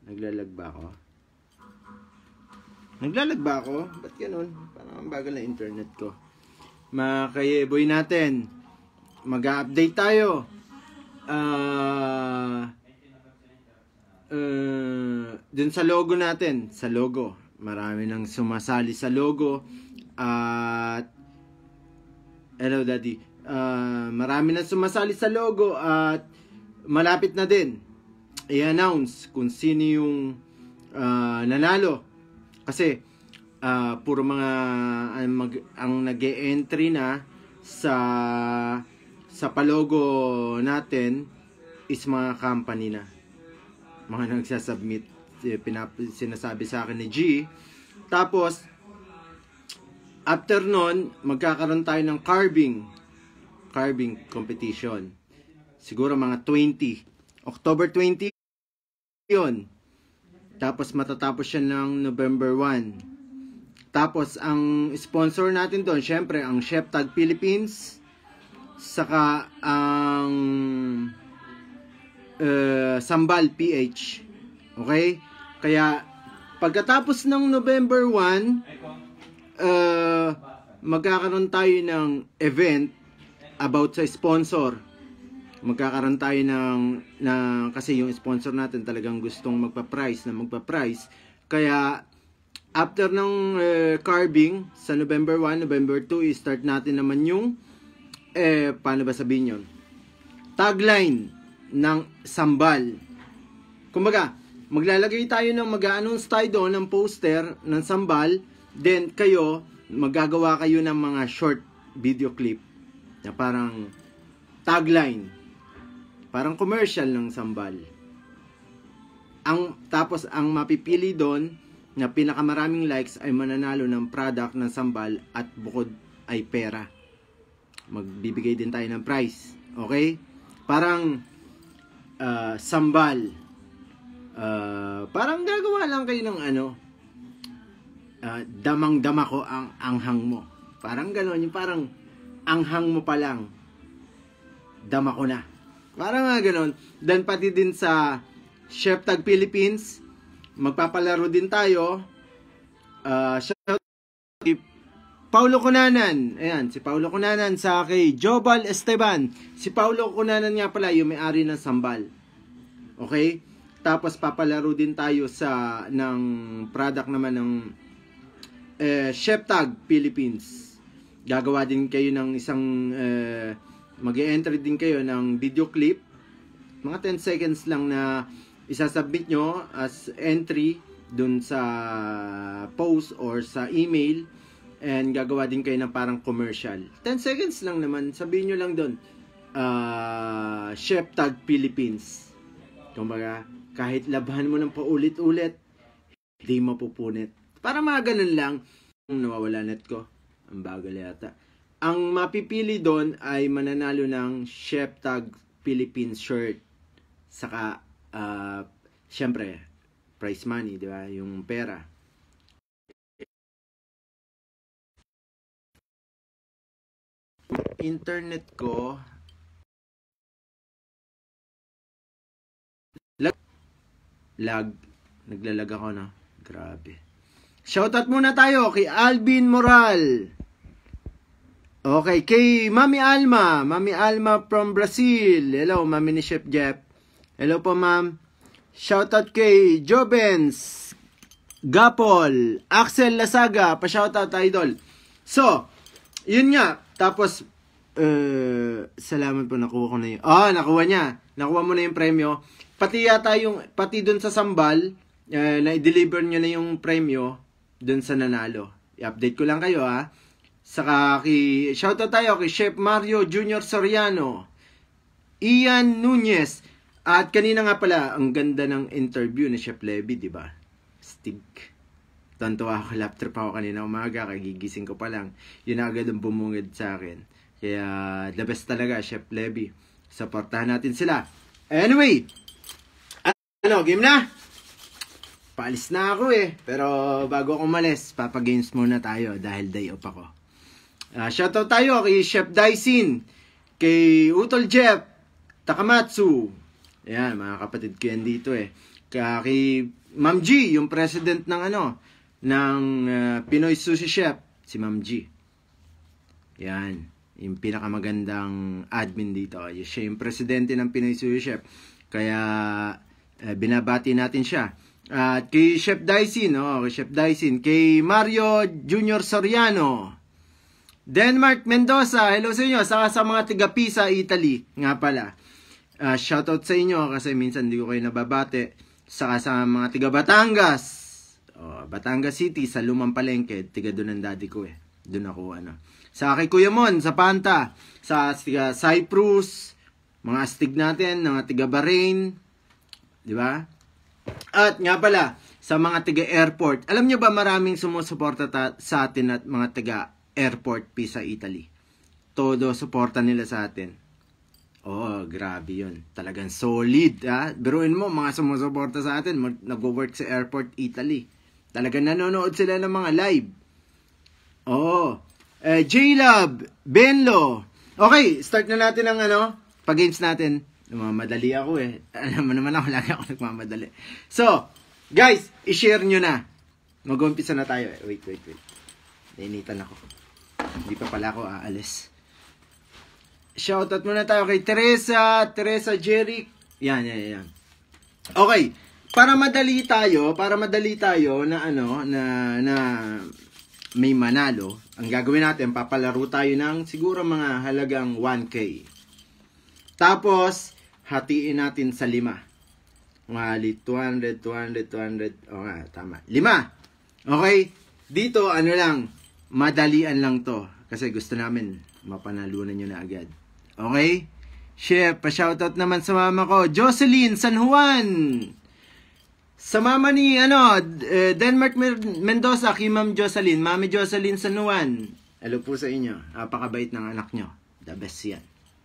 Naglalag ba ako? Naglalag ba ako? Ba't ganun? Parang ang bagal na internet ko. Mga kayeboy natin, mag-update tayo. Dun sa logo natin, sa logo. Marami nang sumasali sa logo. At hello daddy. Marami nang sumasali sa logo at malapit na din i-announce kung sino yung nanalo. Kasi puro mga ang nag-e-entry na sa palogo natin is mga company na. Mga nagsasubmit, sinasabi sa akin ni G. Tapos after nun, magkakaroon tayo ng carving competition. Siguro mga 20. October 20 yun. Tapos matatapos siya ng November 1. Tapos ang sponsor natin doon, syempre ang Chef Tag Philippines, saka ang Sambal PH. Okay? Kaya pagkatapos ng November 1, magkakaroon tayo ng event about sa sponsor. Magkakaroon tayo kasi yung sponsor natin talagang gustong magpa-price. Kaya after ng carving sa November 1, November 2, i-start natin naman yung paano ba sabihin yun? Tagline ng Sambal. Kumbaga, maglalagay tayo ng mag-a-announce tayo doon ng poster ng Sambal, then magagawa kayo ng mga short video clip na parang tagline. Parang commercial ng Sambal. Tapos ang mapipili doon na pinakamaraming likes ay mananalo ng product ng Sambal at bukod ay pera. Magbibigay din tayo ng prize. Okay? Parang Sambal. Parang gagawa lang kayo ng damang-dama ko ang anghang mo. Parang gano'n. Yung parang anghang mo pa lang. Dama ko na. Parang nga gano'n. Then pati din sa Chef Tag Philippines, magpapalaro din tayo. Shout si Paulo Cunanan. Ayan, si Paulo Cunanan sa kay Jobal Esteban. Si Paulo Cunanan nga pala yung may-ari ng Sambal. Okay? Tapos papalaro din tayo ng product naman ng Chef Tag Philippines. Gagawa din kayo ng isang mag-e-entry din kayo ng video clip. Mga 10 seconds lang na isasubmit nyo as entry dun sa post or sa email. And gagawa din kayo ng parang commercial. 10 seconds lang naman. Sabihin nyo lang dun, Chef Tag Philippines. Kumbaga, kahit labahan mo ng paulit-ulit, hindi mapupunit. Para mga ganun lang. Nawawala net ko. Ang bagal yata. Ang mapipili doon ay mananalo ng Chef Tag Philippines shirt. Saka, syempre, prize money, di ba? Yung pera. Internet ko lag. Naglalag ako na. Grabe. Shoutout muna tayo kay Alvin Moral. Okay, kay Mami Alma. Mami Alma from Brazil. Hello, Mami ni Chef Jeff. Hello po, ma'am. Shoutout kay Jobens Gapol. Axel Lasaga. Pa-shoutout, idol. So, yun nga. Tapos, salamat po, nakuha ko na yun. Nakuha niya. Nakuha mo na yung premyo. Pati dun sa Sambal, na-deliver nyo na yung premyo dun sa nanalo. I-update ko lang kayo, ha. Saka shoutout tayo kay Chef Mario Jr. Soriano, Ian Nunez, at kanina nga pala, ang ganda ng interview ni Chef Levy, di ba? Stig. Tantuwa ako, lap trip ako kanina umaga, kagigising ko pa lang. Yun na agad ang bumungad sa akin. Kaya, the best talaga, Chef Levy. Supportahan natin sila. Anyway, game na? Paalis na ako Pero bago ako umalis, papagames muna tayo dahil day off ako. Shoutout tayo kay Chef Daisin, kay Utol Jeff Takamatsu. Ayan, mga kapatid ko yan dito Kay Ma'am G, yung president ng ng Pinoy Sushi Chef, si Ma'am G. Yan, yung pinakamagandang admin dito. Siya yung presidente ng Pinoy Sushi Chef. Kaya binabati natin siya. At kay Chef Dyson, kay Mario Junior Soriano, Denmark Mendoza, hello sa inyo, saka sa mga taga Pisa, Italy, nga pala. Shoutout sa inyo kasi minsan hindi ko kayo nababate. Saka sa mga taga Batangas, Batangas City, sa Lumang Palengke, tiga doon ang daddy ko Doon ako, Sa kay Kuya Mon, sa Panta, sa taga Cyprus, mga astig natin, mga taga Bahrain, di ba? At nga pala, sa mga taga-airport, alam nyo ba maraming sumusuporta sa atin at mga taga-airport Pisa, Italy? Todo suporta nila sa atin. Grabe yun. Talagang solid, ha? Biruin mo, mga sumusuporta sa atin, nag-work sa airport Italy. Talagang nanonood sila ng mga live. J-Lab, Benlo. Okay, start na natin ang pag-games natin. Madali ako Alam mo naman ako, lagi ako nagmamadali. So, guys, i-share nyo na. Mag-umpisa na tayo Wait. Nainitan ako. Hindi pa pala ako aalis. Shoutout muna tayo kay Teresa Jeric. Yan. Okay, para madali tayo na na may manalo. Ang gagawin natin, papalaro tayo ng siguro mga halagang 1K. Tapos, hatiin natin sa 5. Mga 200. Tama. 5. Okay? Dito, lang, madalian lang to. Kasi gusto namin, mapanalunan nyo na agad. Okay? Chef, pa-shoutout naman sa mama ko. Jocelyn San Juan. Sa mama ni, Denmark Mendoza, kay Ma'am Jocelyn. Mami Jocelyn San Juan. Hello po sa inyo. Napakabait ng anak nyo. The best yan.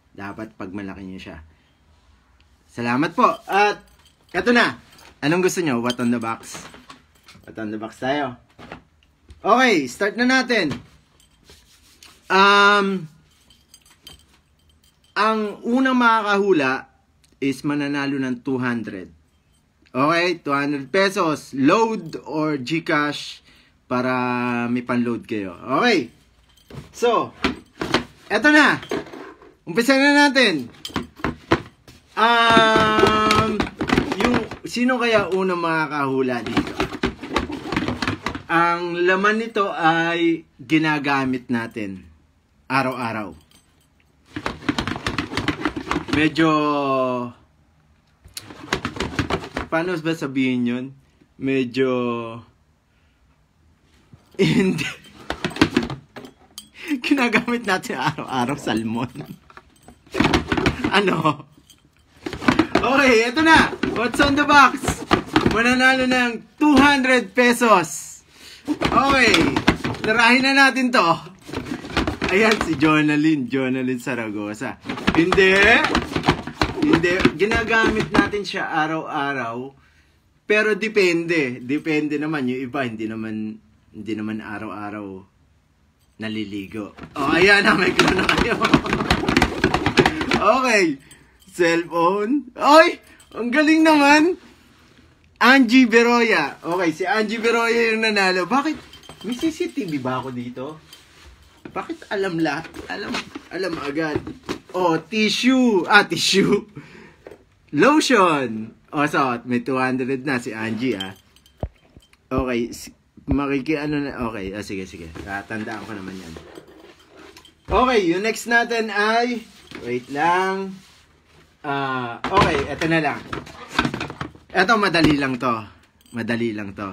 Dapat pag malaki nyo siya. Salamat po. At, eto na. Anong gusto nyo? What on the box? What on the box tayo? Okay, start na natin. Ang unang makakahula is mananalo ng 200. Okay, 200 pesos. Load or GCash para may pan-load kayo. Okay. So, eto na. Umpisa na natin. Sino kaya unang makakahula dito? Ang laman nito ay ginagamit natin araw-araw. Medyo, paano ba sabihin yun? Medyo, hindi. Ginagamit natin araw-araw, salmon. Okay, eto na. What's on the box? Mananalo ng 200 pesos. Okay, tarahin na natin to. Ayan, si Jonalyn Saragosa. Hindi. Ginagamit natin siya araw-araw. Pero depende naman. Yung iba, hindi naman araw-araw naliligo. Ayan na, may clue na kayo. Okay. Cellphone. Ay! Ang galing naman! Angie Beroya. Okay, si Angie Beroya yung nanalo. Bakit? May CCTV ba ako dito? Bakit alam agad? Tissue. Tissue. Lotion. So, may 200 na si Angie, Okay, Okay, sige. Tatandaan ko naman yan. Okay, yung next natin ay... Wait lang. Okay, eto na lang. Eto, madali lang to.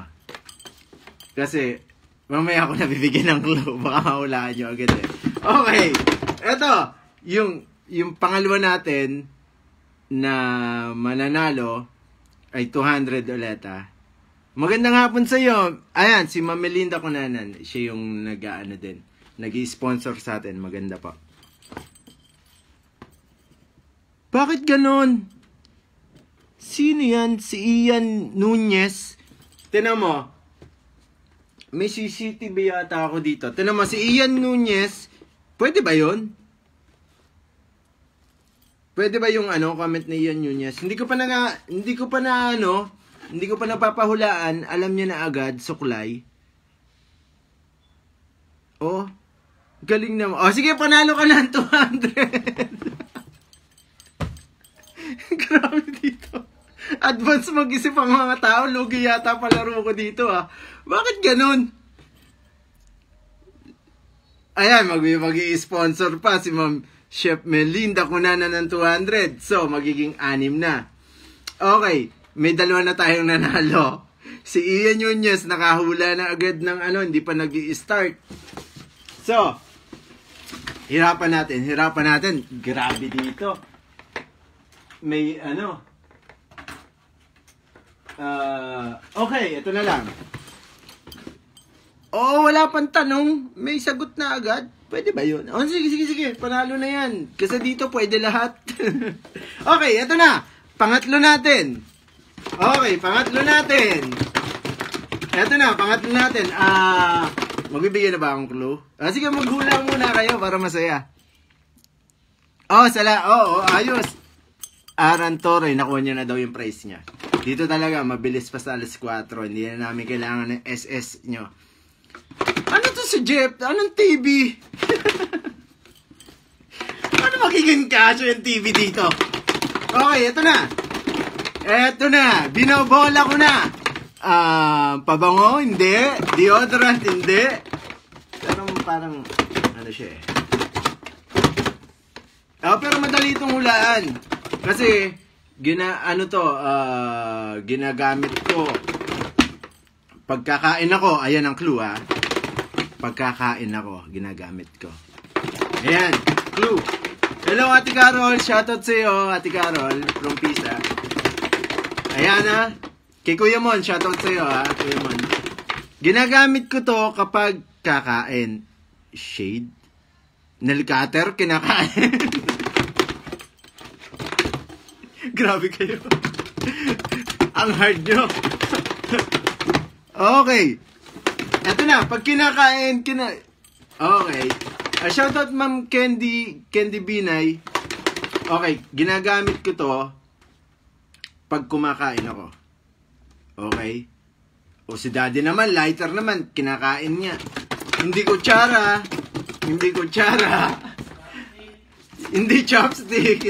Kasi, mamaya ako nabibigyan ng clue. Baka mahulaan nyo agad Okay, eto. Yung pangalawa natin na mananalo ay 200 ulit, Magandang hapon sa iyo. Ayan, si Ma'am Melinda Cunanan. Siya yung nag-i-sponsor sa atin. Maganda pa. Bakit ganon? Sino yan? Si Ian Nunez. Tinan mo. May CCTV yata ako dito. Tinan mo, si Ian Nunez. Pwede ba yun? Pwede ba yung comment ni Ian Nunez? Hindi ko pa na Hindi ko pa napapahulaan. Alam niya na agad. Suklay. Oh. Galing naman. Oh, sige, panalo ka ng 200. Grabe dito. Advance mag-isip ang mga tao. Lugi yata palaro ko dito, ah. Bakit ganun? Ayan, mag-i-sponsor pa si Ma'am Chef Melinda Cunana ng 200. So, magiging 6 na. Okay, may 2 na tayong nanalo. Si Ian Nunez nakahula na agad ng hindi pa nag-i-start. So, hirapan natin. Grabe dito. May okay, ito na lang. Oh, wala pang tanong. May sagot na agad. Pwede ba yun? Oh, sige. Panalo na yan. Kasi dito pwede lahat. Okay, ito na. Pangatlo natin. Ito na, pangatlo natin. Magbibigay na ba akong clue? Sige, maghula muna kayo para masaya. Ayos. Aran Torre, nakuha niya na daw yung price niya. Dito talaga, mabilis pa sa alas 4. Hindi na namin kailangan ng SS nyo. Ano to si Jeff? Anong TV? Ano magiging kaso yung TV dito? Okay, ito na. Binobola ko na. Pabango? Hindi. Deodorant? Hindi. Parang siya eh. Pero madali itong hulaan. Kasi, ginagamit ko. Pagkakain ako, ayan ang clue, ha. Pagkakain ako, ginagamit ko. Ayan, clue. Hello, Ate Carol. Shoutout sa iyo, Ate Carol, from Pisa. Ayan, ha. Kay Kuya Mon, shoutout sa iyo, ha, Kuya Mon. Ginagamit ko to kapag kakain. Shade? Nail cutter, kinakain. Grabe kayo. Ang hard nyo. Okay. Ito na, pag kinakain, Okay. Shoutout Ma'am Candy Binay. Okay, ginagamit ko to pag kumakain ako. Okay? O si Daddy naman, lighter naman, kinakain niya. Hindi kutsara. Hindi chopstick.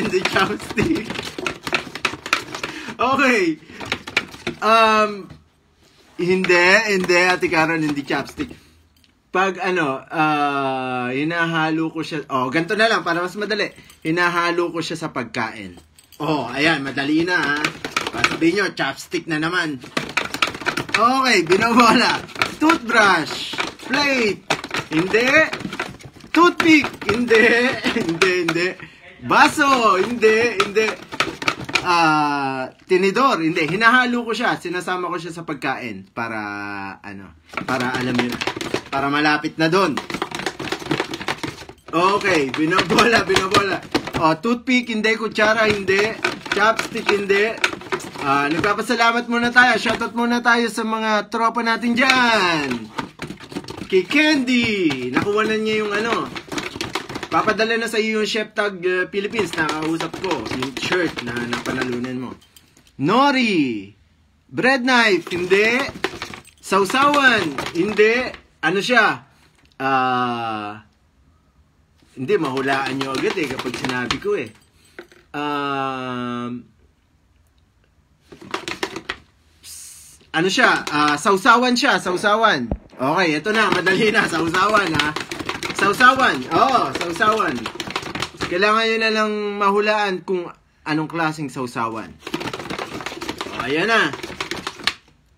Okay. Hindi, Ate Karen, hindi chopstick. Pag hinahalo ko siya, ganito na lang, para mas madali. Hinahalo ko siya sa pagkain. Ayan, madali na, ha. Sabihin nyo, chopstick na naman. Okay, binobola. Toothbrush. Plate. Hindi. Toothpick. Hindi. Baso. Hindi. Tinidor. Hindi. Hinahalo ko siya. Sinasama ko siya sa pagkain. Para alam nyo na. Para malapit na doon. Okay. Binobola. Toothpick. Hindi. Kutsara. Hindi. Chopstick. Hindi. Nagpapasalamat muna tayo. Shoutout muna tayo sa mga tropa natin dyan. Kay Candy. Nakuha na niya yung papadala na sa iyo yung Chef Tag Philippines na kausap ko. Yung shirt na napanalunan mo. Nori. Bread knife. Hindi. Sausawan. Hindi. Ano siya? Hindi. Mahulaan nyo agad kapag sinabi ko eh. Ano siya? Sausawan siya. Sausawan. Okay, ito na. Madali na. Sausawan, ha? Sausawan. Sausawan. Kailangan nyo na lang mahulaan kung anong klaseng sausawan. Ayan na.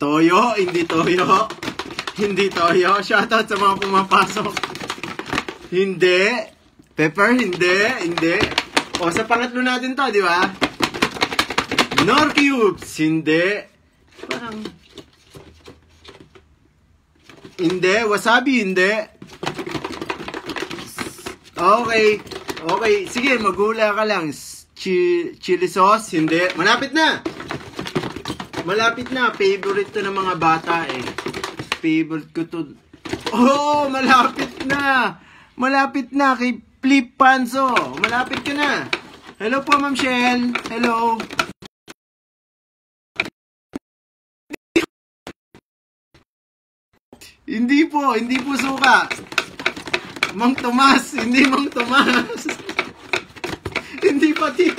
Toyo. Hindi toyo. Hindi toyo. Shoutout sa mga pumapasok. Hindi. Pepper. Hindi. Sa pangatlo natin to, di ba? Nor cubes. Hindi. Parang hindi. Wasabi. Hindi. Okay. Sige, maghula ka lang. Chili sauce. Hindi. Malapit na. Favorite to ng mga bata eh. Favorite ko to. Malapit na kay Flip Panso. Malapit ka na. Hello po, Ma'am Shell. Hello. Hindi po suka. Mang Tomas, hindi Mang Tomas. Hindi patis.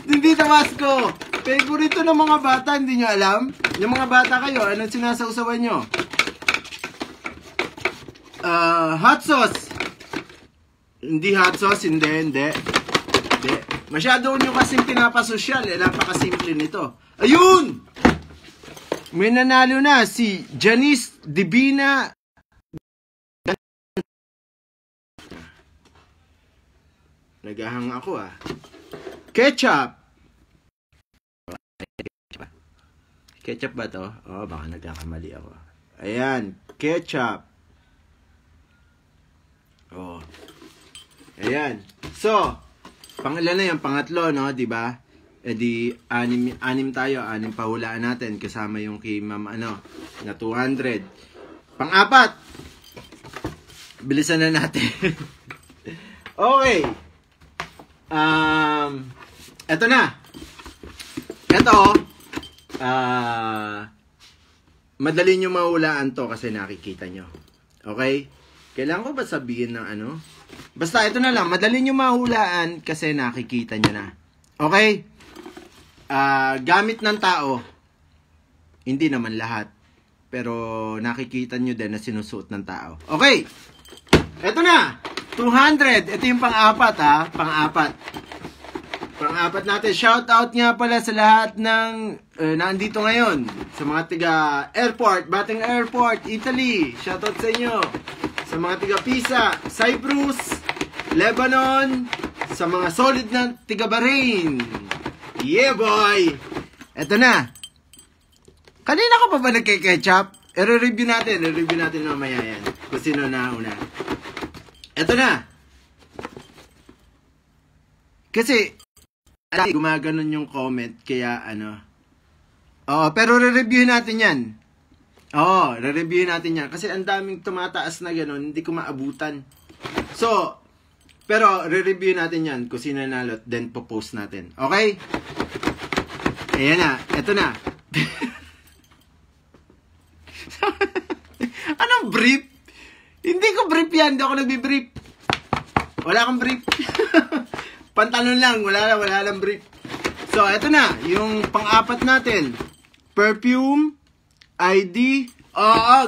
Hindi Tabasco. Favorito ng mga bata, hindi nyo alam? Yung mga bata kayo, anong sinasausawan nyo? Hot sauce. Hindi hot sauce, hindi. Masyado nyo kasing pinapasosyal, napakasimple nito. Ayun! May nanalo na si Janice Divina. Nagahang ako Ketchup. Ketchup ba to? Oh, baka nagkakamali ako. Ayan, ketchup. Oh. Ayan. So, pangilan na yung pangatlo, no? Diba? E di, anim tayo. Anim pahulaan natin. Kasama yung kay ma'am, na 200. Pang-apat. Bilisan na natin. Okay. Eto na. Eto, madali nyo mahulaan to kasi nakikita nyo. Okay? Kailangan ko ba sabihin ng Basta ito na lang, madali nyo mahulaan kasi nakikita nyo na. Okay? Gamit ng tao, hindi naman lahat. Pero nakikita nyo din na sinusuot ng tao. Okay? Ito na! 200! Ito yung pang-apat Pang-apat. Pang-apat natin. Shout out nga pala sa lahat ng nandito ngayon. Sa mga tiga-airport, Bating Airport, Italy. Shout out sa inyo. Sa mga tiga-Pisa, Cyprus, Lebanon, sa mga solid na tiga-Bahrain. Yeah, boy! Eto na. Kanina ka pa ba nagkiketchup? I-review natin mamaya yan. Kung sino na una. Eto na. Kasi, gumaganon yung comment, kaya Oo, pero re-review natin yan. Oo, re-review natin yan. Kasi ang daming tumataas na ganon, hindi ko maabutan. So, pero re-review natin yan kung sino nanalo, then po-post natin. Okay? Ayan na, eto na. Anong brief? Hindi ko brief yan, hindi ako nagbi-brief. Wala akong brief. Pantalon lang, wala lang brief. So, eto na, yung pang-apat natin. Perfume, ID.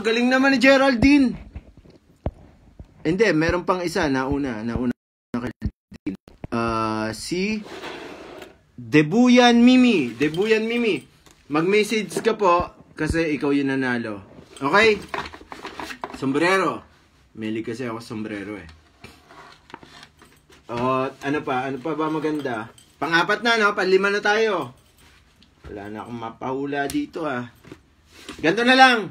Galing naman ni Geraldine. Hindi, meron pang isa, nauna kay Geraldine. Si Debuyan Mimi. Mag-message ka po kasi ikaw yung nanalo. Okay? Sombrero. Mili kasi ako sombrero Ano pa ba maganda? Pang-apat na, no? Panlima na tayo. Wala na akong mapahula dito, Ganto na lang.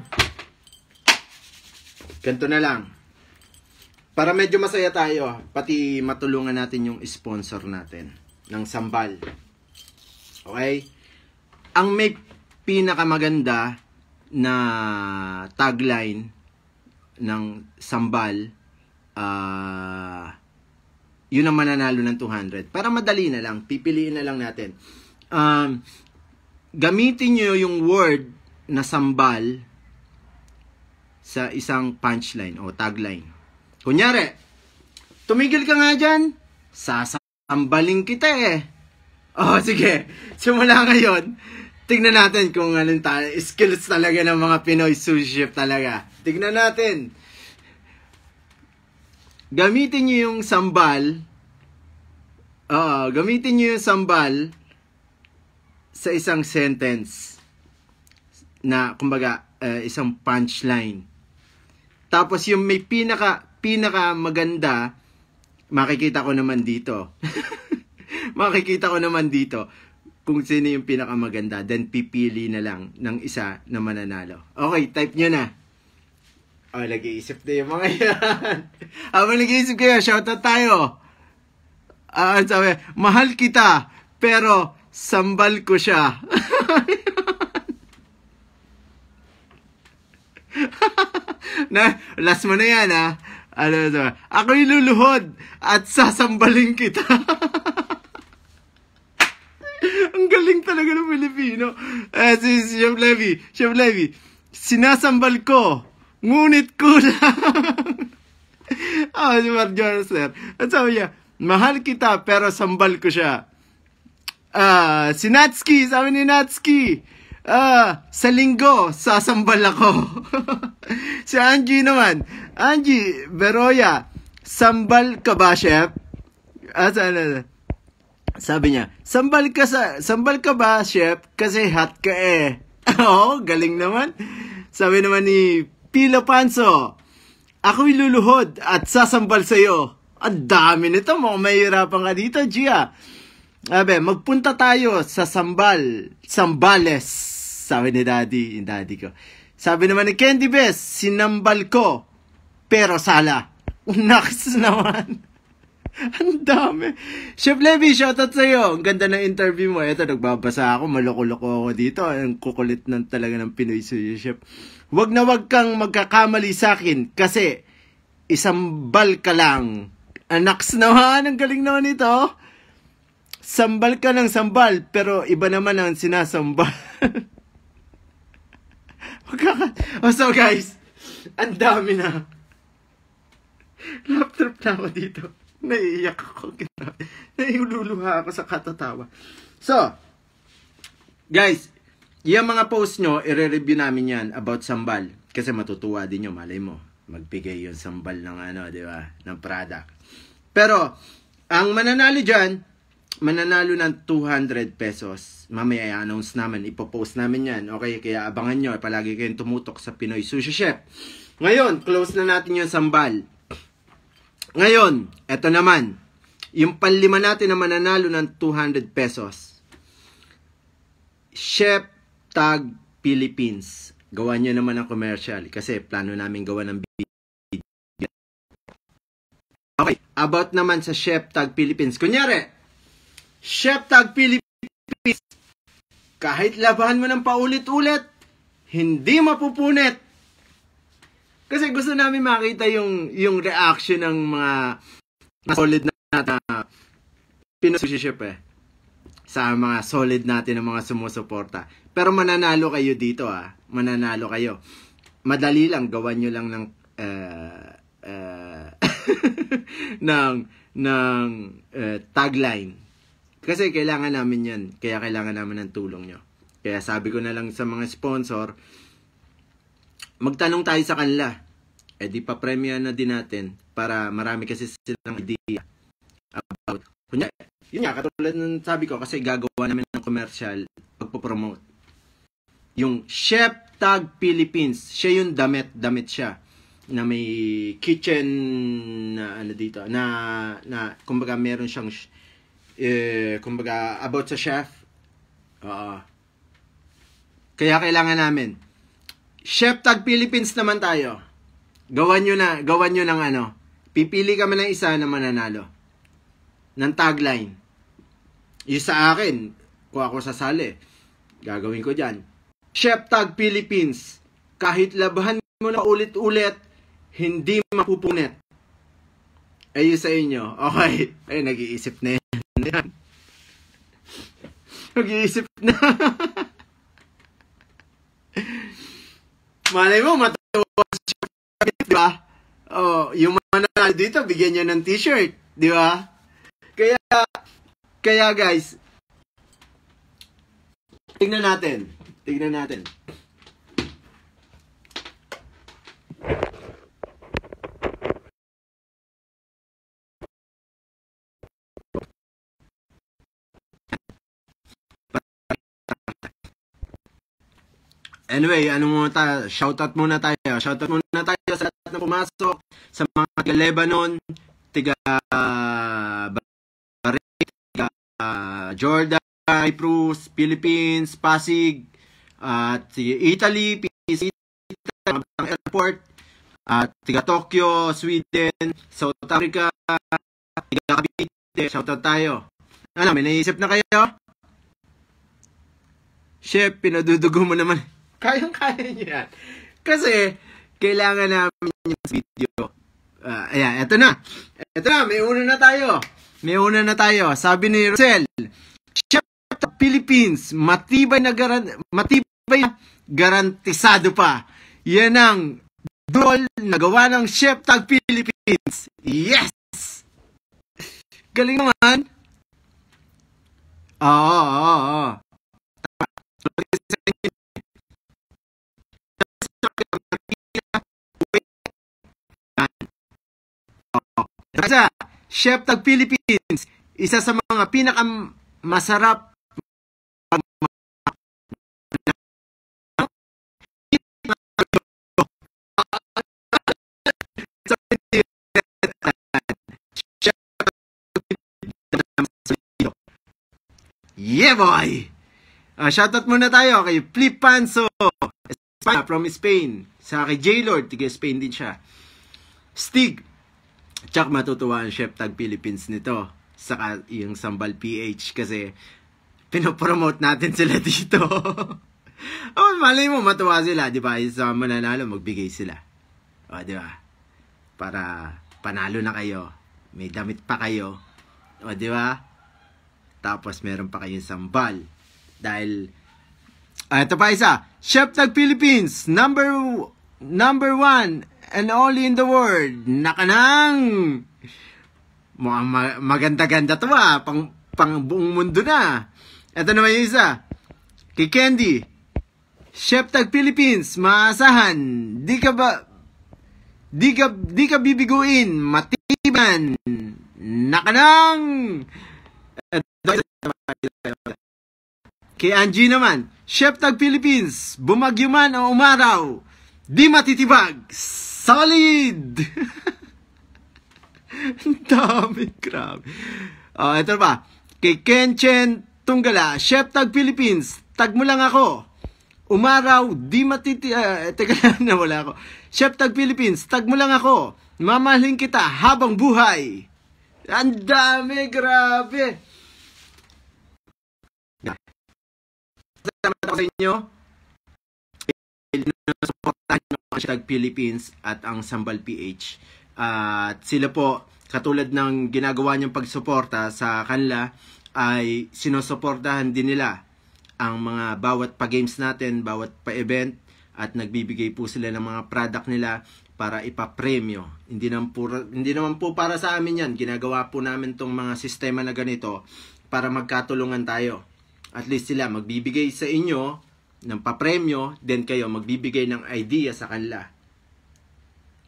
Para medyo masaya tayo, pati matulungan natin yung sponsor natin ng Sambal. Okay? Ang may pinakamaganda na tagline ng Sambal, yun ang mananalo ng 200. Para madali na lang, pipiliin na lang natin. Gamitin nyo yung word na Sambal sa isang punchline o tagline. Kunyari, tumigil ka nga dyan, sasambaling kita sige, simula ngayon, tignan natin kung anong skills talaga ng mga Pinoy sous chef talaga. Tignan natin. Gamitin nyo yung sambal. Gamitin nyo yung sambal sa isang sentence na, kumbaga, isang punchline. Tapos yung may pinaka maganda, makikita ko naman dito. Kung sino yung pinaka maganda. Then pipili na lang ng isa na mananalo. Okay, type nyo na. Nag-iisip na yung mga yan. Habang nag-iisip kayo, shoutout tayo. Sabi, mahal kita, pero sambal ko siya. Last mo na yan, ako'y luluhod at sasambalin kita. Ang galing talaga ng Pilipino. Si Chef Levy, sinasambal ko, ngunit kulang. Si Marjorie, sir. At sabi niya, mahal kita, pero sambal ko siya. Si Natsuki, sabi ni Natsuki, sa linggo, sasambal ako. Si Angie naman, Angie, Beroya, sambal ka ba, chef? Sabi niya, sambal ka ba, chef? Kasi hot ka eh. Galing naman. Sabi naman ni Pilo Panso, ako'y luluhod at sasambal sa'yo. Ang dami nito, mahirapan ka dito, Gia. Magpunta tayo sa Sambales. Sabi ni Daddy, yung daddy ko. Sabi naman ni Candy Best, sinambal ko, pero sala. Naks naman. Ang dami. Chef Levy, shoutout sa'yo. Ang ganda ng interview mo. Ito, nagbabasa ako. Maloko-loko ako dito. Ang kukulit talaga ng Pinoy Suyo, Chef. Wag na wag kang magkakamali sa akin kasi isambal ka lang. Naks naman. Ang galing naman ito. Sambal ka ng sambal, pero iba naman ang sinasambal. So guys, ang dami na. Laptop na ako dito. Naiiyak ako. Naiululuha ako sa katatawa. So, guys, yung mga post nyo, i-review namin yan about sambal. Kasi matutuwa din nyo, malay mo. Magbigay yung sambal ng di ba? Ng product. Pero, ang mananalo dyan, mananalo ng 200 pesos. Mamaya i-announce namin, ipopost namin yan. Okay, kaya abangan nyo. Palagi kayong tumutok sa Pinoy Sushi Chef. Ngayon, close na natin yung sambal. Ngayon, eto naman. Yung panlima natin na mananalo ng 200 pesos. Chef Tag Philippines. Gawa nyo naman ang commercial. Kasi plano namin gawa ng video. Okay, about naman sa Chef Tag Philippines. Kunyari, Chef Tag Philippines, kahit labahan mo ng paulit-ulit, hindi mapupunit. Kasi gusto namin makita yung reaction ng mga solid na Pinoy Sushi Chef sa mga solid natin ng mga sumusuporta. Pero mananalo kayo dito mananalo kayo. Madali lang, gawan nyo lang ng tagline. Kasi kailangan namin yan. Kaya kailangan namin ng tulong nyo. Kaya sabi ko na lang sa mga sponsor, magtanong tayo sa kanila. Di pa premium na din natin para marami kasi silang idea about. Kunya, yun nga, katulad ng sabi ko, kasi gagawa namin ng commercial, pagpo-promote. Yung Chef Tag Philippines, siya yung damit siya na may kitchen na dito, na kumbaga meron siyang kumbaga about sa chef. Kaya kailangan namin Chef Tag Philippines naman tayo. Gawan nyo ng pipili kami ng isa na mananalo ng tagline. Yung sa akin, kung ako sasali, gagawin ko dyan, Chef Tag Philippines, kahit labahan mo na ulit-ulit, hindi mapupunit. Ayun sa inyo. Okay. Ay, nag-iisip na yan. Nag-iisip na. Malay mo, matawa siya. Diba? Yung mananalo dito, bigyan niya ng t-shirt. Diba? Kaya guys, tignan natin. Anyway, shoutout muna tayo. Shoutout muna tayo sa lahat na pumasok, sa mga taga Lebanon, taga Bahrain, taga Jordan, Cyprus, Philippines, Pasig, at Italy, Airport, at taga Tokyo, Sweden, South Africa, taga Cavite. Shoutout tayo. May naisip na kayo? Chef, pinadudugo mo naman. Kayang-kaya niyo yan. Kasi, kailangan namin yung video. Ayan, eto na. May una na tayo. Sabi ni Rosel, Chef Philippines, matibay ba yan? Garantisado pa. Yan ang doll na gawa ng Chef Tag Philippines. Yes! Galing naman. Oo. Sa Chef Tag Philippines, isa sa mga pinakamasarap yeah boy! Shoutout muna tayo kay Flip Panso from Spain. Sa kay J-Lord, tiga Spain din siya. Stig, tsak matutuwa ang Chef Tag Philippines nito. Saka yung Sambal PH kasi pinopromote natin sila dito. Oh, malay mo matuwa sila, di ba? Sa mananalo, magbigay sila. O, di ba? Para panalo na kayo. May damit pa kayo. O, di ba? Tapos meron pa kayong sambal. Dahil, ito pa isa. Chef Tag Philippines, number 1 and only in the world. Nakanang! Maganda-ganda to pang buong mundo na. Ito naman yung isa. Kay Candy. Chef Tag Philippines, maasahan. Di ka bibiguin. Matiban. Nakanang! Kay Angie naman, Chef Tag Philippines, bumagyo man o umaraw, di matitibag, solid! Dami, grabe. Ito pa, kay Kenchen Tunggala, Chef Tag Philippines, tag mo lang ako, umaraw, di teka lang, nawala ako. Chef Tag Philippines, tag mo lang ako, mamahalin kita habang buhay. Ang dami, grabe. Salamat ako sa inyo. Supportahan nyo ang Chef Tag Philippines at ang Sambal PH. At sila po, katulad ng ginagawa niyong pagsuporta sa kanila, ay sinusuportahan din nila ang mga bawat pa-games natin, bawat pa-event, at nagbibigay po sila ng mga product nila para ipapremyo. Hindi naman po para sa amin yan. Ginagawa po namin tong mga sistema na ganito para magkatulungan tayo. At least sila magbibigay sa inyo ng papremyo, then kayo magbibigay ng idea sa kanila.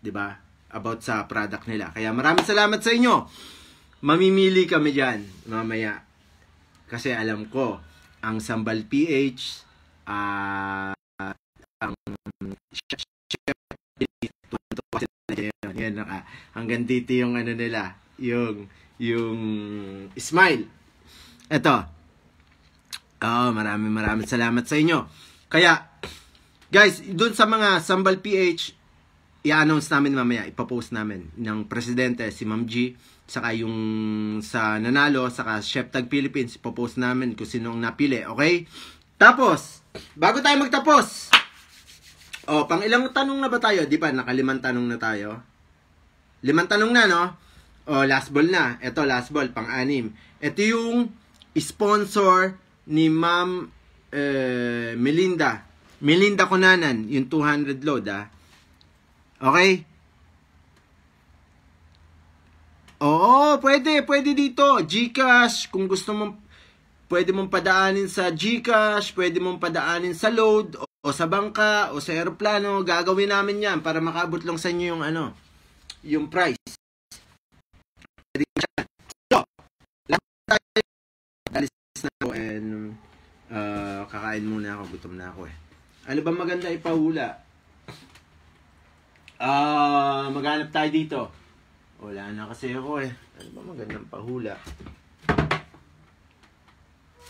'Di ba? About sa product nila. Kaya maraming salamat sa inyo. Mamimili kami diyan mamaya. Kasi alam ko ang Sambal PH ang yan, hanggang dito yung ano nila, yung smile. Ito. Maraming salamat sa inyo. Kaya, guys, dun sa mga Sambal PH, i-announce namin mamaya, ipapost namin ng presidente, si Ma'am G, saka yung sa nanalo, saka Chef Tag Philippines, ipapost namin kung sinong napili, okay? Tapos, bago tayo magtapos, pang ilang tanong na ba tayo? Di ba, nakalimang tanong na tayo? 5 tanong na, no? Last ball na. Ito, last ball, pang-6. Ito yung sponsor ni Ma'am Melinda Kunanan, yung 200 load, Okay? Oo, pwede dito. GCash, kung gusto mo, pwede mong padaanin sa GCash, pwede mong padaanin sa load, o sa bangka, o sa aeroplano. Gagawin namin yan para makaabot lang sa inyo yung yung price. So, lahat tayo. Dalis na ako and kakain muna ako. Gutom na ako eh. Ano ba maganda ipahula? Maghanap tayo dito. Wala na kasi ako eh. Ano ba magandang pahula?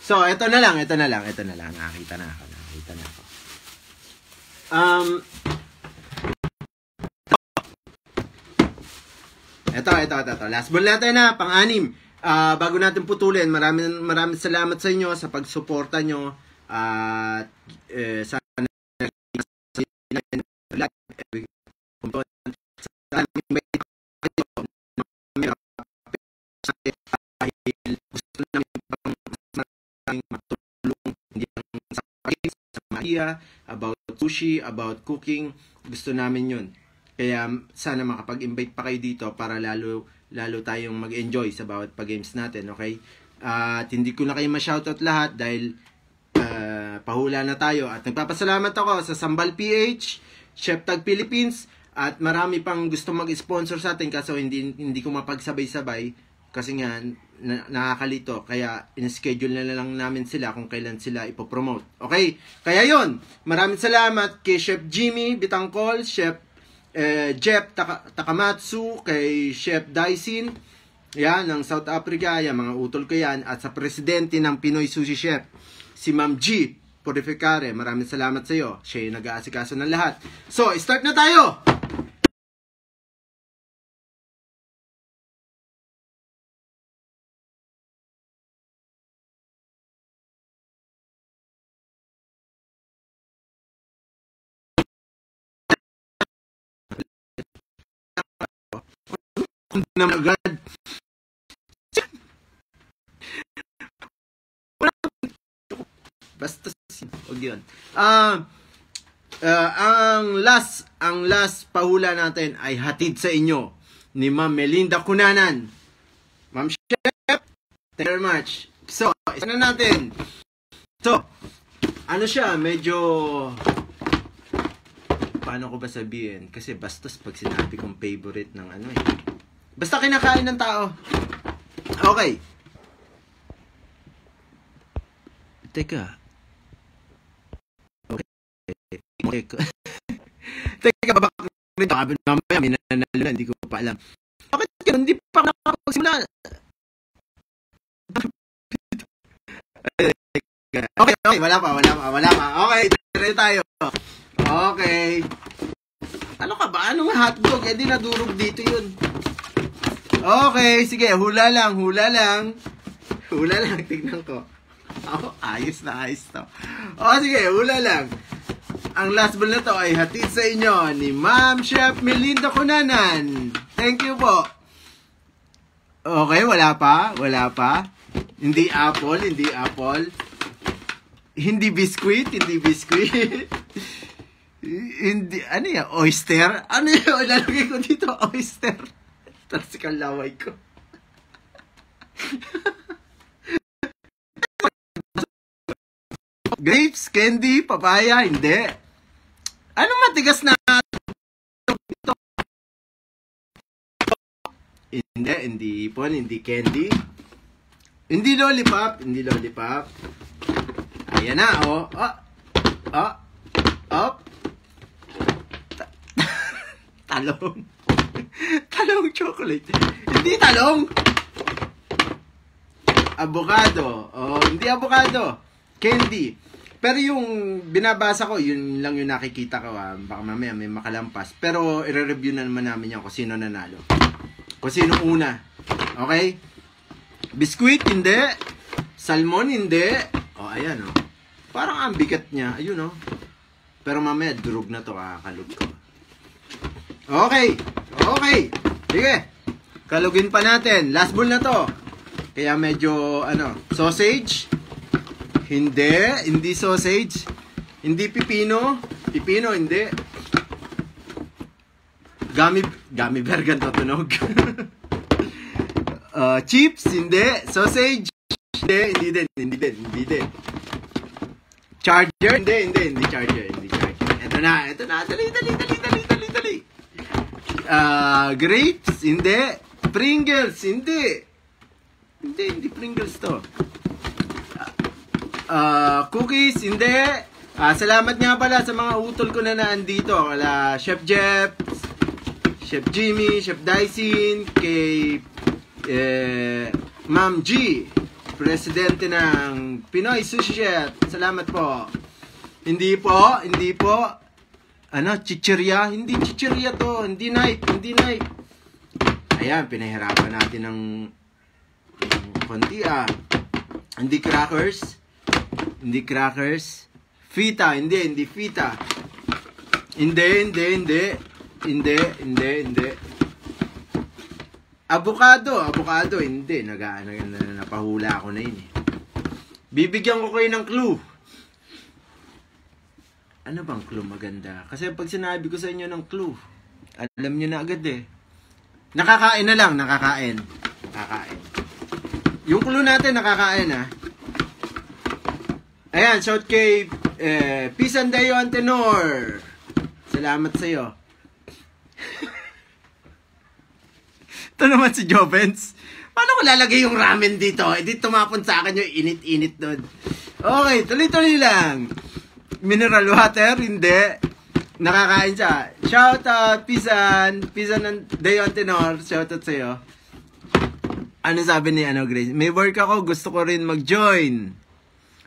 So, ito na lang. Nakakita na ako. Ito. Last ball natin na, pang-6. Bago natin putulin, maraming salamat sa inyo sa pagsuporta nyo. At sana gusto namin matulong hindi lang sa idea, about sushi, about cooking. Gusto namin yun. Kaya sana makapag-invite pa kayo dito para lalo tayong mag-enjoy sa bawat pag-games natin, okay? At hindi ko na kayo ma-shoutout lahat dahil pahula na tayo. At nagpapasalamat ako sa Sambal PH, Chef Tag Philippines, at marami pang gusto mag-sponsor sa atin kaso hindi ko mapagsabay-sabay kasi nga nakakalito. Kaya in-schedule na lang namin sila kung kailan sila ipopromote. Okay? Kaya yon. Maraming salamat kay Chef Jimmy Bitangkol, Chef Jeff Takamatsu, kay Chef Daisin, yan, ng South Africa, yan, mga utol ko yan, at sa presidente ng Pinoy Sushi Chef, si Ma'am G. Purificare, maraming salamat sa iyo. Siya yung nag-aasikaso ng lahat. So, start na tayo! Na agad. Basta wag yun. Ang last pahula natin ay hatid sa inyo ni Ma'am Melinda Cunanan. Ma'am Chef, thank you very much. So, isa na natin. So, ano siya, medyo paano ko ba sabihin? Kasi bastos pag sinabi kong favorite ng ano eh. Basta kinakain ng tao. Okay. Teka. Okay. Teka, babak rin. Mamaya, may nanalo na. Hindi ko pa alam. Bakit ganun? Hindi pa ako nakapagsimula. Okay. Wala pa. Okay, try tayo. Okay. Ano ka ba? Anong hotdog? Eh, di nadurog dito yun. Okay, sige, hula lang. Tignan ko. Oh, ayos to. Oh, sige, hula lang. Ang last ball na to ay hatid sa inyo ni Ma'am Chef Melinda Cunanan. Thank you po. Okay, wala pa. Hindi apple. Hindi biscuit. Hindi, ano yan? Oyster? Ano yun? Ilalagay ko dito, oyster. Tapos kalaway ko. Grapes, candy, papaya, hindi. Anong matigas na ito? Hindi ipon, hindi candy. Hindi lollipop. Ayan na, oh. Talong chocolate. Hindi talong. Avocado. Oh, hindi avocado. Candy. Pero yung binabasa ko, yun lang yung nakikita ko. Baka mamaya may makalampas. Pero i-review na naman namin yan kung sino nanalo. Kung sino una. Okay? Biscuit, hindi. Salmon, hindi. Oh, ayan, oh. Parang ang bigat niya. Ayun, oh. Pero mamaya, durog na to. Kalog ko. Okay. Sige. Kalugin pa natin. Last ball na to. Kaya medyo, sausage. Hindi sausage. Hindi pipino. Hindi. Gummy bear ganito tunog. Chips, hindi. Sausage, hindi din. Charger, hindi charger. Ito na. Dali. Grapes, hindi. Pringles, hindi Pringles to. Cookies, hindi. Salamat nga pala sa mga utol ko na naandito. Wala Chef Jeff, Chef Jimmy, Chef Daisin, kay Ma'am G, presidente ng Pinoy Sushi Chef. Salamat po. Hindi po. Chichirya? Hindi chichirya to. Hindi knife. Ayan, pinahirapan natin ng konti Hindi crackers. Fita, hindi fita. Hindi. Avocado, hindi. Napahula ako na yun eh. Bibigyan ko kayo ng clue. Ano bang clue maganda? Kasi pag sinabi ko sa inyo ng clue, alam nyo na agad eh. Nakakain na lang, nakakain. Nakakain. Yung clue natin, nakakain ha. Ayan, shout kay Pisan Dayo Antenor. Salamat sa'yo. Ito naman si Jovens. Paano ko lalagay yung ramen dito? Hindi tumapon sa akin yung init-init doon. Okay, tuloy-tuloy lang. Mineral water, hindi. Nakakain siya. Shout out, Pisan ng Dayo Antenor. Shout out sa'yo. Ano sabi ni Grace? May work ako, gusto ko rin mag-join.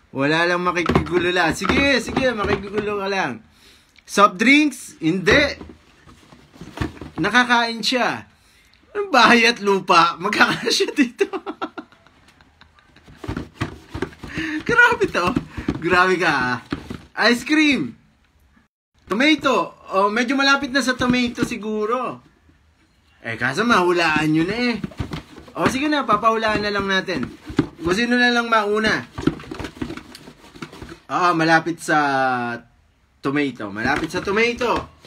Wala lang makikigulo lang. Sige, makikigulo ka lang. Soft drinks? Hindi. Nakakain siya. Ang bahay at lupa, magkakain siya dito. Grabe to. Grabe ka. Ice cream. Tomato. Oh, medyo malapit na sa tomato siguro. Kaso mahulaan nyo na eh. O sige na, papahulaan na lang natin. Kung sino na lang mauna. Malapit sa tomato. Malapit sa tomato.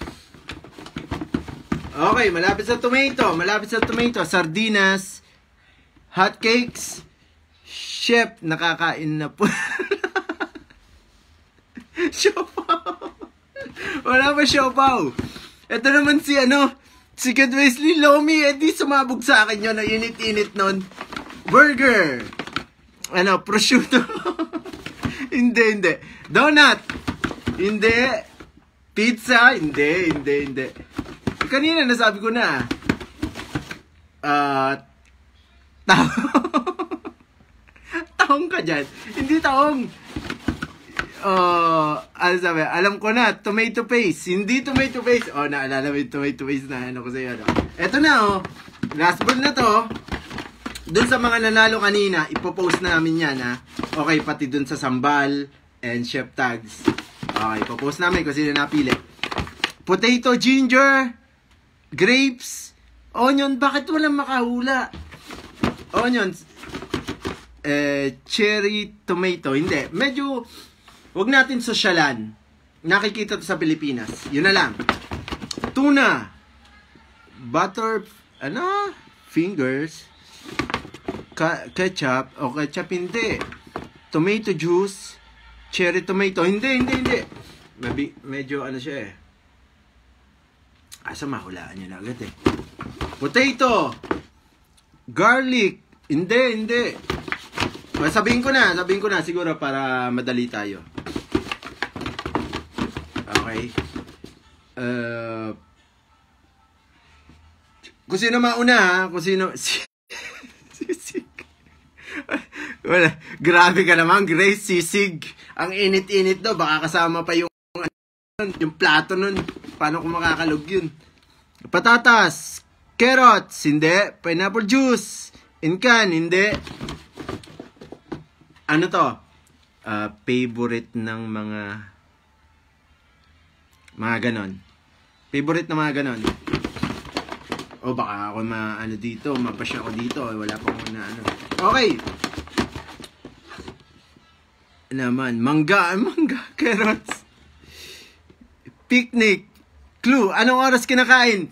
Okay, malapit sa tomato. Malapit sa tomato. Sardinas. Hotcakes. Chef, nakakain na po. Siopaw. Wala pa siopaw. Ito naman si Kid Wesley Lomi. Di sumabog sa akin yun. Init-init nun. Burger. Prosciutto. Hindi. Donut. Hindi. Pizza. Hindi. Kanina nasabi ko na. Taong ka dyan. Hindi taong. Ano sabi? Alam ko na. Tomato paste. Hindi tomato paste. Naalala mo yung tomato paste na ko sa'yo. Eto na Last ball na to. Dun sa mga nanalo kanina, ipopost na namin yan Okay, pati dun sa sambal and chef tags. Okay, ipopost namin kung sino napili. Potato, ginger, grapes, onion. Bakit walang makahula? Onions, cherry, tomato. Hindi. Medyo, wag natin sosyalan. Nakikita to sa Pilipinas. Yun na lang. Tuna. Butter, fingers. Ketchup. O ketchup, hindi. Tomato juice. Cherry tomato. Hindi. Medyo siya Asa mahulaan nyo na agad Potato. Garlic. Hindi. Sabihin ko na siguro para madali tayo. Okay. Kung sino mauna kung sino sisig. Wala. Grabe ka naman, Grace. Sisig. Ang init-init daw. Baka kasama pa yung plato nun. Paano kung makakalog yun? Patatas. Carrots. Hindi. Pineapple juice. Incan. Hindi. Ano to? Favorite ng mga ganon. Favorite ng mga ganon. Baka ako dito. Mapasya ko dito. Wala pa ako na Okay. Naman. Mangga. Carrots. Picnic. Clue. Anong oras kinakain?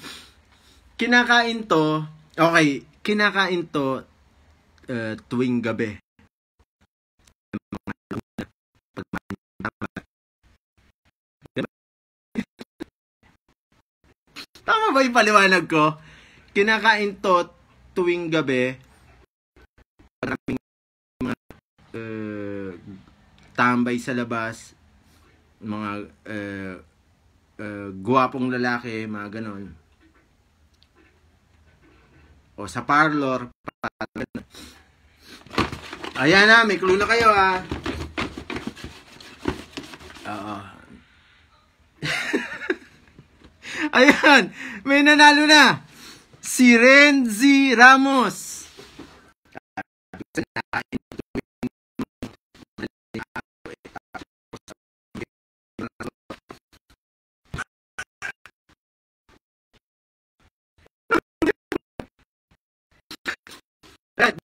Kinakain to. Okay. Kinakain to tuwing gabi. Tama ba yung paliwanag ko? Kinakain to tuwing gabi. Maraming tambay sa labas. Mga guwapong lalaki, mga ganon. O sa parlor. Ayan na, may clue na kayo Oo. Ayan, may nanalo na. Si Renzi Ramos.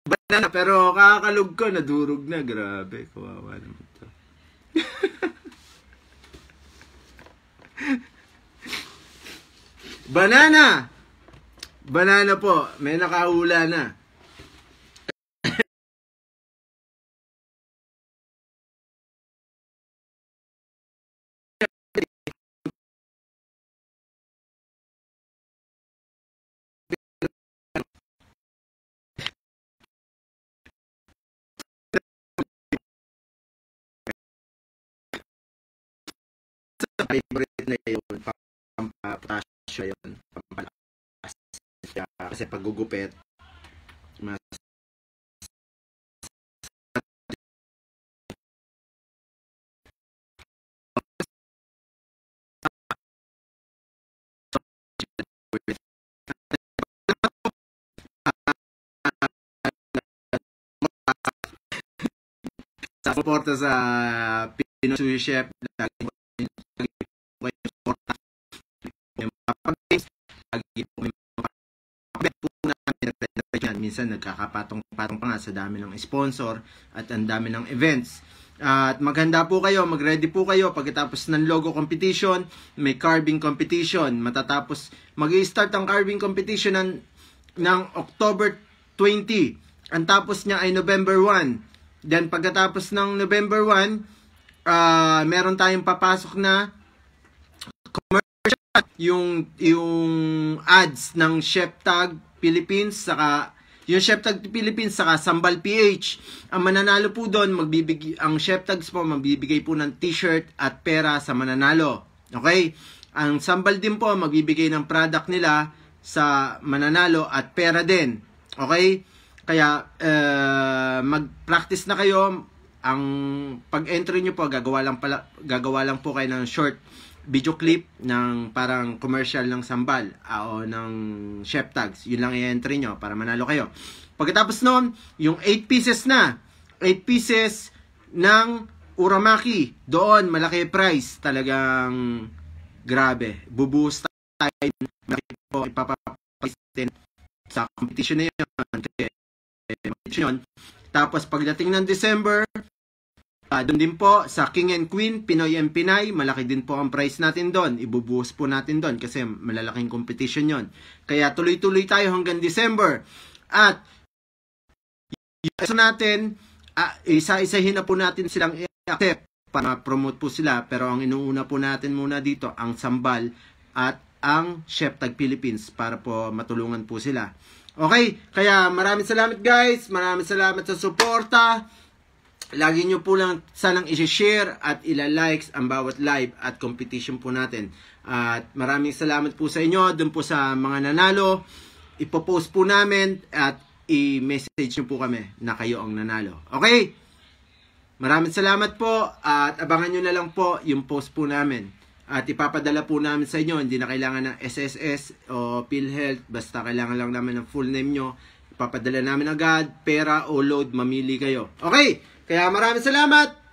Banana, pero kakakalog ko, nadurog na. Grabe, kawawa naman to. Banana! Banana po. May nakahula na. Favorite na yun. Pampapotasyo yun. Pampalakas. Kasi paggugupit, mas sa suporta sa Pinoy Sushi Chef. Lagi po kayo suporta. Lagi po kayo minsan nagkakapatong-patong pa nga sa dami ng sponsor at ang dami ng events. At maghanda po kayo, mag-ready po kayo pagkatapos ng logo competition, may carving competition. Matatapos, mag-i-start ang carving competition ng October 20. Ang tapos niya ay November 1. Then pagkatapos ng November 1, meron tayong papasok na commercial, yung ads ng Chef Tag Philippines, saka yung Chef Tag Philippines, saka Sambal PH. Ang mananalo po doon, ang Chef Tags po, magbibigay po ng t-shirt at pera sa mananalo. Okay? Ang Sambal din po, magbibigay ng product nila sa mananalo at pera din. Okay? Kaya, mag-practice na kayo. Ang pag-entry nyo po, gagawa lang po kayo ng short video clip ng parang commercial ng Sambal o ng Chef Tags. Yun lang i-entry nyo para manalo kayo. Pagkatapos nun, yung 8 pieces na. 8 pieces ng uramaki. Doon, malaki price. Talagang grabe. Bubuhos tayo. Malaki po ipapapasin sa competition na yun. Tapos pagdating ng December, doon din po sa King and Queen, Pinoy and Pinay, malaki din po ang price natin doon. Ibubuhos po natin doon kasi malalaking competition yon. Kaya tuloy-tuloy tayo hanggang December. At yung natin, isa-isahin na po natin silang i-accept para promote po sila. Pero ang inuuna po natin muna dito, ang Sambal at ang Chef Tag Philippines para po matulungan po sila. Okay, kaya maraming salamat guys. Maraming salamat sa suporta. Lagi nyo po lang sanang i-share at ila-likes ang bawat live at competition po natin. At maraming salamat po sa inyo. Doon po sa mga nanalo, ipopost po namin at i-message nyo po kami na kayo ang nanalo. Okay? Maraming salamat po at abangan nyo na lang po yung post po namin. At ipapadala po namin sa inyo. Hindi na kailangan ng SSS o PhilHealth. Basta kailangan lang namin ng full name nyo. Ipapadala namin agad. Pera o load, mamili kayo. Okay? Kaya maraming salamat.